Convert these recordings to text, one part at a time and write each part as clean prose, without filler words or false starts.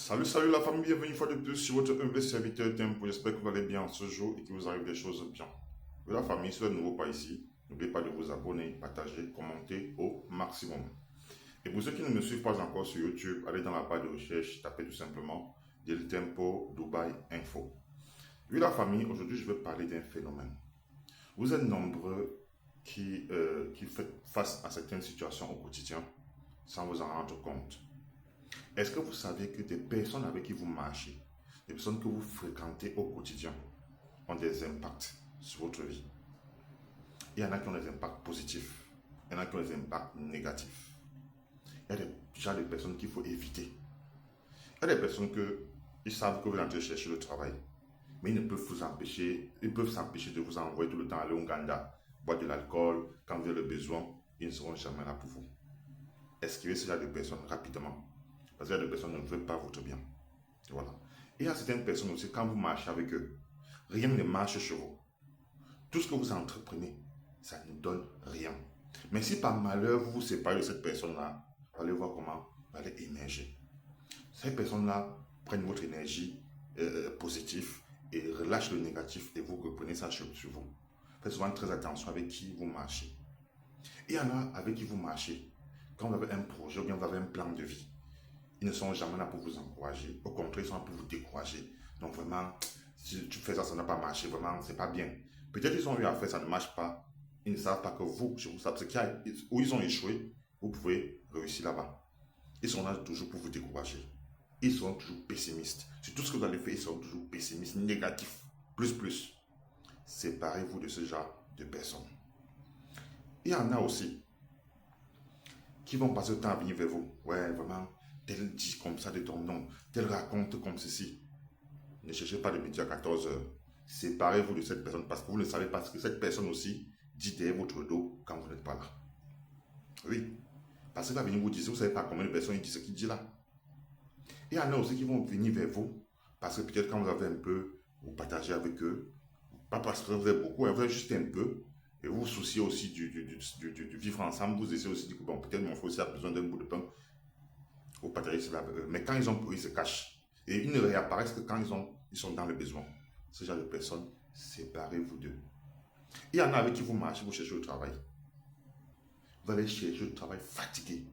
Salut la famille, bienvenue une fois de plus sur votre humble serviteur Tempo. J'espère que vous allez bien ce jour et qu'il vous arrive des choses bien. Et la famille, si vous êtes nouveau pas ici, n'oubliez pas de vous abonner, partager, commenter au maximum. Et pour ceux qui ne me suivent pas encore sur YouTube, allez dans la barre de recherche, tapez tout simplement Del Tempo Dubai Info. Oui la famille, aujourd'hui je vais parler d'un phénomène. Vous êtes nombreux qui faites face à certaines situations au quotidien sans vous en rendre compte. Est-ce que vous savez que des personnes avec qui vous marchez, des personnes que vous fréquentez au quotidien, ont des impacts sur votre vie? Il y en a qui ont des impacts positifs, il y en a qui ont des impacts négatifs. Il y a déjà des personnes qu'il faut éviter. Il y a des personnes qui savent que vous entrez chercher le travail, mais ils peuvent s'empêcher de vous envoyer tout le temps aller au Uganda, boire de l'alcool, quand vous avez le besoin, ils ne seront jamais là pour vous. Esquivez ce genre de personnes rapidement. Parce qu'il y a des personnes qui ne veulent pas votre bien. Et voilà. Et il y a certaines personnes aussi, quand vous marchez avec eux, rien ne marche sur vous. Tout ce que vous entreprenez, ça ne donne rien. Mais si par malheur vous vous séparez de cette personne-là, vous allez voir comment vous allez émerger. Ces personnes-là prennent votre énergie positive et relâchent le négatif et vous reprenez ça sur vous. Faites souvent très attention avec qui vous marchez. Il y en a avec qui vous marchez. Quand vous avez un projet ou bien vous avez un plan de vie, ils ne sont jamais là pour vous encourager. Au contraire, ils sont là pour vous décourager. Donc vraiment, si tu fais ça, ça n'a pas marché. Vraiment, c'est pas bien. Peut-être qu'ils ont eu à faire, ça ne marche pas. Ils ne savent pas que vous, je vous savez, où ils ont échoué, vous pouvez réussir là-bas. Ils sont là toujours pour vous décourager. Ils seront toujours pessimistes. Sur tout ce que vous allez faire, ils seront toujours pessimistes, négatifs. Plus. Séparez-vous de ce genre de personnes. Il y en a aussi qui vont passer le temps à venir vers vous. Ouais, vraiment, tel dit comme ça de ton nom, tel raconte comme ceci. Ne cherchez pas de midi à 14 heures. Séparez-vous de cette personne parce que vous ne savez pas ce que cette personne aussi dit derrière votre dos quand vous n'êtes pas là. Oui, parce qu'il va venir vous dire, vous ne savez pas combien de personnes il dit ce qu'il dit là. Et il y en a aussi qui vont venir vers vous parce que peut-être quand vous avez un peu, vous partagez avec eux, pas parce que vous avez beaucoup, vous avez juste un peu, et vous vous souciez aussi du vivre ensemble, vous essayez aussi de dire que bon, peut-être mon frère aussi a besoin d'un bout de pain, vous partagez cela avec eux. Mais quand ils ont pris, ils se cachent. Et ils ne réapparaissent que quand ils sont dans le besoin. Ce genre de personnes, séparez-vous d'eux. Il y en a avec qui vous marchez, vous cherchez le travail. Vous allez chercher le travail fatigué.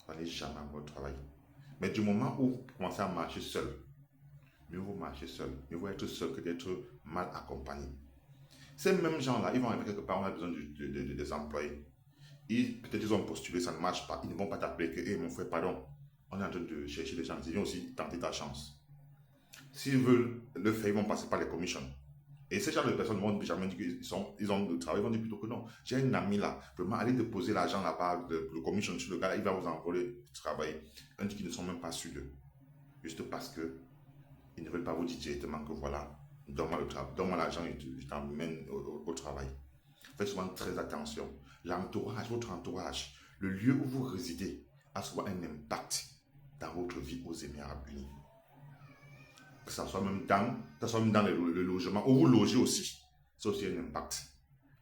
Vous n'allez jamais avoir le travail. Mais du moment où vous commencez à marcher seul, mieux vous marchez seul, mieux vous être seul que d'être mal accompagné. Ces mêmes gens-là, ils vont arriver quelque part, on a besoin des employés. Peut-être ils ont postulé, ça ne marche pas. Ils ne vont pas t'appeler que, hey, mon frère, pardon, on est en train de chercher des gens. Ils vont aussi tenter ta chance. S'ils veulent le faire, ils vont passer par les commissions. Et ces gens de personnes vont jamais dire qu'ils ont le travail, ils vont dire plutôt que non. J'ai un ami là, vraiment, allez déposer l'argent là-bas, le commission sur le gars là, il va vous envoyer du travail. On dit qu'ils ne sont même pas sûrs d'eux. Juste parce que ils ne veulent pas vous dire directement que voilà, donne-moi l'argent et je t'emmène au travail. Faites souvent très attention. L'entourage, votre entourage, le lieu où vous résidez a souvent un impact dans votre vie aux Émirats Unis. Que ce soit même dans le logement, où vous logez aussi, c'est aussi un impact.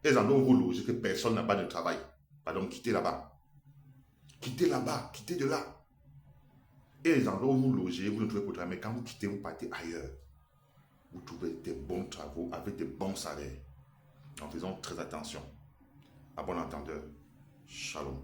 Les endroits où vous logez, que personne n'a pas de travail, pardon, quittez là-bas. Quittez là-bas, quittez de là. Et les endroits où vous logez, vous ne trouvez pas de travail, mais quand vous quittez, vous partez ailleurs. Vous trouvez des bons travaux avec des bons salaires. Donc faisons très attention. À bon entendeur, shalom.